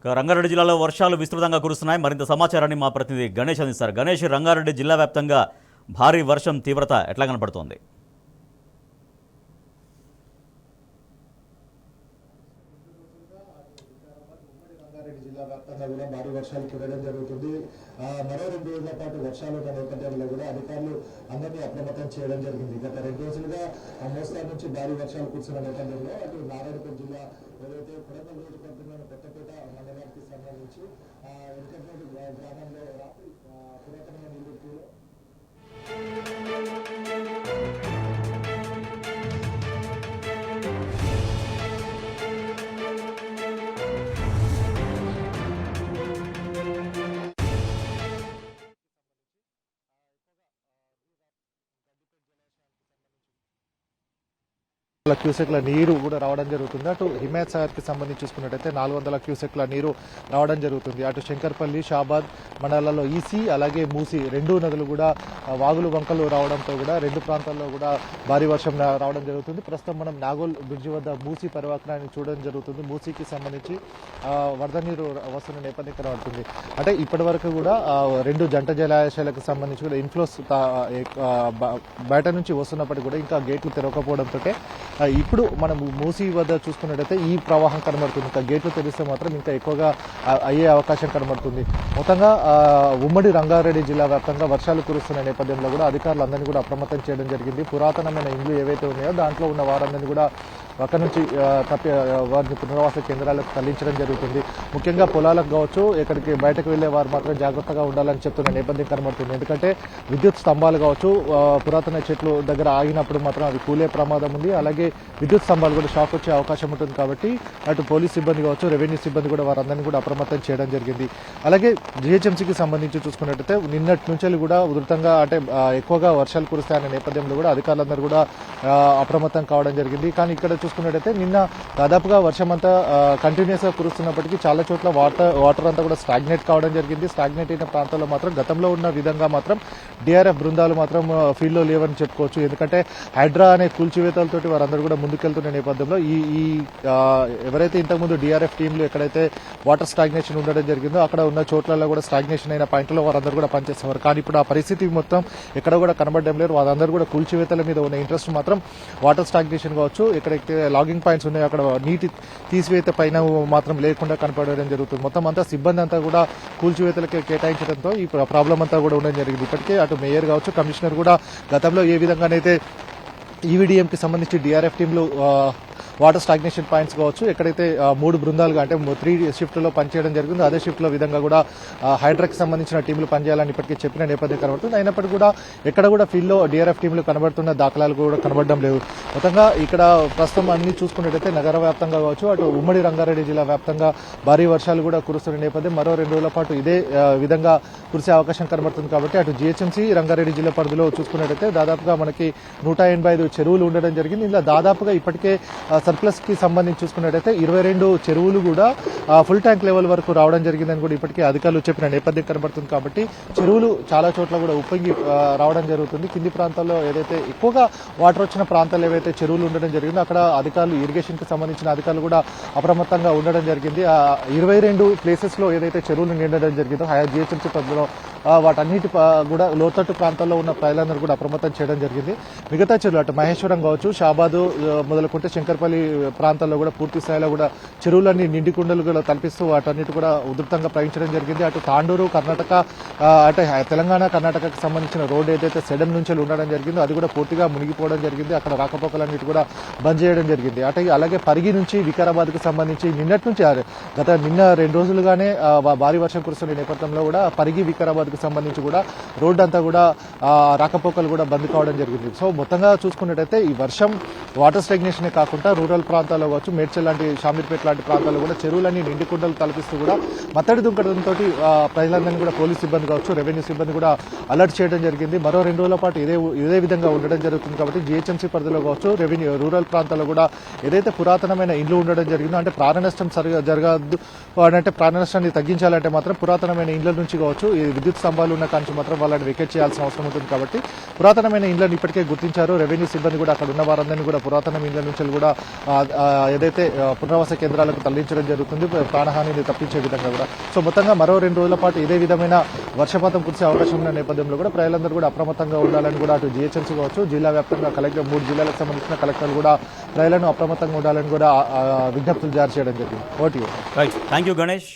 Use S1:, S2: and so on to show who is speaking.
S1: రంగారెడ్డి జిల్లాలో వర్షాలు విస్తృతంగా కురుస్తున్నాయి. మరింత సమాచారాన్ని మా ప్రతినిధి గణేష్ అందిస్తారు. గణేష్, రంగారెడ్డి జిల్లా వ్యాప్తంగా భారీ వర్షం తీవ్రత ఎట్లా కనపడుతోంది?
S2: జిల్లా వ్యాప్తంగా కూడా భారీ వర్షాలు కురవడం జరుగుతుంది. మరో 2 రోజుల పాటు వర్షాలు ఉన్న నేపథ్యంలో కూడా అధికారులు అందరినీ అప్రమత్తం చేయడం జరిగింది. గత 2 రోజులుగా మోస్తరు నుంచి భారీ వర్షాలు కురుస్తున్న నేపథ్యంలో అటు నారాయణపేట జిల్లా ఏదైతే కొడంగల్ నియోజకవర్గంలోని కొత్తపేట మండలానికి సంబంధించి వెంకటపేట గ్రామంలో రాత్రి పురాతనమైన నిలుపులో క్యూసెక్ల నీరు కూడా రావడం జరుగుతుంది. అటు హిమాయత్ సాగర్కి సంబంధించి చూసుకున్నట్టయితే 400 క్యూసెక్ల నీరు రావడం జరుగుతుంది. అటు శంకర్పల్లి, షాబాద్ మండలాల్లో ఈసీ అలాగే మూసి 2 నదులు కూడా వాగులు వంకలు రావడంతో కూడా 2 ప్రాంతాల్లో కూడా భారీ వర్షం రావడం జరుగుతుంది. ప్రస్తుతం మనం నాగోల్ బ్రిడ్జి వద్ద మూసి పరివాహకాన్ని చూడడం జరుగుతుంది. మూసీకి సంబంధించి వరద నీరు వస్తున్న నేపథ్యం కనబడుతుంది. అంటే ఇప్పటి వరకు కూడా 2 జంట జలాశయాలకు సంబంధించి కూడా ఇన్ఫ్లోస్ బయట నుంచి వస్తున్నప్పటికీ కూడా ఇంకా గేట్లు తెరవకపోవడంతో ఇప్పుడు మనం మూసీ వద్ద చూసుకున్నట్టయితే ఈ ప్రవాహం కనబడుతుంది. ఇంకా గేట్లు తెరిస్తే మాత్రం ఇంకా ఎక్కువగా అయ్యే అవకాశం కనబడుతుంది. మొత్తంగా ఉమ్మడి రంగారెడ్డి జిల్లా వ్యాప్తంగా వర్షాలు కురుస్తున్న నేపథ్యంలో కూడా అధికారులందరినీ కూడా అప్రమత్తం చేయడం జరిగింది. పురాతనమైన ఇండ్లు ఏవైతే ఉన్నాయో దాంట్లో ఉన్న వారందరినీ కూడా అక్కడి నుంచి వారిని పునరావాస కేంద్రాలకు తరలించడం జరుగుతుంది. ముఖ్యంగా పొలాలకు కావచ్చు, ఎక్కడికి బయటకు వెళ్లే వారు మాత్రం జాగ్రత్తగా ఉండాలని చెప్తున్న నేపథ్యం కనబడుతుంది. ఎందుకంటే విద్యుత్ స్తంభాలు కావచ్చు, పురాతన చెట్లు దగ్గర ఆగినప్పుడు మాత్రం అవి కూలే ప్రమాదం ఉంది. అలాగే విద్యుత్ స్తంభాలు కూడా షాక్ వచ్చే అవకాశం ఉంటుంది. కాబట్టి అటు పోలీస్ సిబ్బంది కావచ్చు, రెవెన్యూ సిబ్బంది కూడా వారందరినీ కూడా అప్రమత్తం చేయడం జరిగింది. అలాగే జిహెచ్ఎంసీకి సంబంధించి చూసుకున్నట్టయితే నిన్నటి నుంచి కూడా ఉధృతంగా అంటే ఎక్కువగా వర్షాలు కురుస్తాయనే నేపథ్యంలో కూడా అధికారులందరూ కూడా అప్రమత్తం కావడం జరిగింది. కానీ ఇక్కడ చూసుకున్నట్టయితే నిన్న దాదాపుగా వర్షం అంతా కంటిన్యూస్ గా కురుస్తున్నప్పటికీ చాలా చోట్ల వాటర్ అంతా కూడా స్టాగ్నేట్ కావడం జరిగింది. స్టాగ్నేట్ అయిన ప్రాంతాల్లో మాత్రం గతంలో ఉన్న విధంగా మాత్రం డిఆర్ఎఫ్ బృందాలు మాత్రం ఫీల్డ్ లో లేవని చెప్పుకోవచ్చు. ఎందుకంటే హైడ్రా అనే కూల్చివేతలతోటి వారందరూ కూడా ముందుకెళ్తున్న నేపథ్యంలో ఈ ఎవరైతే ఇంతకుముందు డిఆర్ఎఫ్ టీంలు ఎక్కడైతే వాటర్ స్టాగ్నేషన్ ఉండడం జరిగిందో అక్కడ ఉన్న చోట్లలో కూడా స్టాగ్నేషన్ అయిన పాయింట్లో వారందరూ కూడా పనిచేస్తున్నారు. కానీ ఇప్పుడు ఆ పరిస్థితి మొత్తం ఎక్కడ కూడా కనబడడం లేదు. వారందరూ కూడా కూల్చివేతల మీద ఉన్న ఇంట్రెస్ట్ మాత్రం వాటర్ స్టాగ్నేషన్ కావచ్చు, ఎక్కడైతే లాగింగ్ పాయింట్స్ ఉన్నాయో అక్కడ నీటి తీసివేత పైన మాత్రం లేకుండా కనపడడం జరుగుతుంది. మొత్తం అంతా సిబ్బంది అంతా కూడా కూల్చివేతలకి కేటాయించడంతో ఈ ప్రాబ్లం అంతా కూడా ఉండడం జరిగింది. ఇప్పటికే అటు మేయర్ కావచ్చు, కమిషనర్ కూడా గతంలో ఏ విధంగానైతే ఈవీడీఎంకి సంబంధించి డిఆర్ఎఫ్ టీంలు వాటర్ స్టాగ్నేషన్ పాయింట్స్ కావచ్చు, ఎక్కడైతే 3 బృందాలుగా అంటే 3 షిఫ్ట్లో పనిచేయడం జరిగిందో అదే షిఫ్ట్లో విధంగా కూడా హైడ్రాకి సంబంధించిన టీంలు పనిచేయాలని ఇప్పటికే చెప్పిన నేపథ్యం కనబడుతుంది. అయినప్పటికీ కూడా ఎక్కడ కూడా ఫీల్డ్లో డిఆర్ఎఫ్ టీంలు కనబడుతున్న దాఖలాలు కూడా కనబడడం లేదు. మొత్తంగా ఇక్కడ ప్రస్తుతం అన్ని చూసుకున్నట్టయితే నగర వ్యాప్తంగా కావచ్చు, అటు ఉమ్మడి రంగారెడ్డి జిల్లా వ్యాప్తంగా భారీ వర్షాలు కూడా కురుస్తున్న నేపథ్యం మరో 2 రోజుల పాటు ఇదే విధంగా కురిసే అవకాశం కనబడుతుంది. కాబట్టి అటు జిహెచ్ఎంసీ రంగారెడ్డి జిల్లా పరిధిలో చూసుకున్నట్టయితే దాదాపుగా మనకి 185 చెరువులు ఉండడం జరిగింది. ఇలా దాదాపుగా ఇప్పటికే సర్ప్లస్ కి సంబంధించి చూసుకున్నట్టయితే 22 చెరువులు కూడా ఫుల్ ట్యాంక్ లెవెల్ వరకు రావడం జరిగిందని కూడా ఇప్పటికే అధికారులు చెప్పిన నేపథ్యం కనబడుతుంది. కాబట్టి చెరువులు చాలా చోట్ల కూడా ఉప్పొంగి రావడం జరుగుతుంది. కింది ప్రాంతాల్లో ఏదైతే ఎక్కువగా వాటర్ వచ్చిన ప్రాంతాలు ఏవైతే చెరువులు ఉండడం జరిగిందో అక్కడ అధికారులు ఇరిగేషన్ కి సంబంధించిన అధికారులు కూడా అప్రమత్తంగా ఉండడం జరిగింది. 22 ప్లేసెస్ లో ఏదైతే చెరువులు నిండడం జరిగిందో జిహెచ్ఎంసీ పరిధిలో వాటన్నిటి కూడా లోతట్టు ప్రాంతాల్లో ఉన్న ప్రజలందరూ కూడా అప్రమత్తం చేయడం జరిగింది. మిగతా చెరువులు అటు మహేశ్వరం కావచ్చు, షాబాదు మొదలుకుంటే శంకర్పల్లి ప్రాంతాల్లో కూడా పూర్తి స్థాయిలో కూడా చెరువులన్నీ నిండి కుండలు కూడా తలపిస్తూ వాటన్నిటి కూడా ఉధృతంగా ప్రవహించడం జరిగింది. అటు తాండూరు కర్ణాటక అంటే తెలంగాణ కర్ణాటకకు సంబంధించిన రోడ్డు ఏదైతే సెడన్ నుంచి ఉండడం జరిగిందో అది కూడా పూర్తిగా మునిగిపోవడం జరిగింది. అక్కడ రాకపోకలన్నిటి కూడా బంద్ చేయడం జరిగింది. అటు అలాగే పరిగి నుంచి వికారాబాద్ కు సంబంధించి నిన్నటి నుంచి నిన్న 2 రోజులుగానే భారీ వర్షం కురుస్తున్న నేపథ్యంలో కూడా పరిగి వికారాబాద్ కు సంబంధించి కూడా రోడ్డు అంతా కూడా రాకపోకలు కూడా బంద్ కావడం జరిగింది. సో మొత్తంగా చూసుకున్నట్టయితే ఈ వర్షం వాటర్ స్టాగ్నేషన్ కాకుండా రూరల్ ప్రాంతాల్లో కావచ్చు, మేడ్చల్ లాంటి షామీర్పేట లాంటి ప్రాంతాల్లో కూడా చెరువులన్నీ నిండి కుండలు తలపిస్తూ కూడా మత్తడి దుంకడంతో ప్రజలందరినీ కూడా పోలీస్ సిబ్బంది కావచ్చు, రెవెన్యూ సిబ్బంది కూడా అలర్ట్ చేయడం జరిగింది. మరో 2 రోజుల పాటు ఇదే విధంగా ఉండడం జరుగుతుంది. కాబట్టి జిహెచ్ఎంసీ పరిధిలో కావచ్చు, రెవెన్యూ రూరల్ ప్రాంతాల్లో కూడా ఏదైతే పురాతనమైన ఇండ్లు ఉండడం జరిగిందో అంటే ప్రాణ నష్టం జరగద్దు అంటే ప్రాణ నష్టాన్ని తగ్గించాలంటే మాత్రం పురాతనమైన ఇండ్ల నుంచి కావచ్చు, ఈ విద్యుత్ స్తంభాలు ఉన్న కాంచి మాత్రం వాళ్ళని వెకేట్ చేయాల్సిన అవసరం ఉంటుంది కాబట్టి పురాతనమైన ఇండ్లను ఇప్పటికే గుర్తించారు. రెవెన్యూ సిబ్బంది కూడా అక్కడ ఉన్న వారందరినీ కూడా పురాతన ఇండ్ల నుంచి కూడా ఏదైతే పునరావాస కేంద్రాలకు తరలించడం జరుగుతుంది, ప్రాణహానిని తప్పించే విధంగా కూడా. సో మొత్తంగా మరో 2 రోజుల పాటు ఇదే విధమైన వర్షపాతం కురిసే అవకాశం ఉన్న నేపథ్యంలో కూడా ప్రజలందరూ కూడా అప్రమత్తంగా ఉండాలని కూడా అటు జిహెచ్ఎంసీ కావచ్చు, జిల్లా వ్యాప్తంగా కలెక్టర్ 3 జిల్లాలకు సంబంధించిన కలెక్టర్లు కూడా ప్రజలను అప్రమత్తంగా ఉండాలని కూడా విజ్ఞప్తులు జారీ చేయడం జరిగింది. OT.
S1: Right, thank you Ganesh.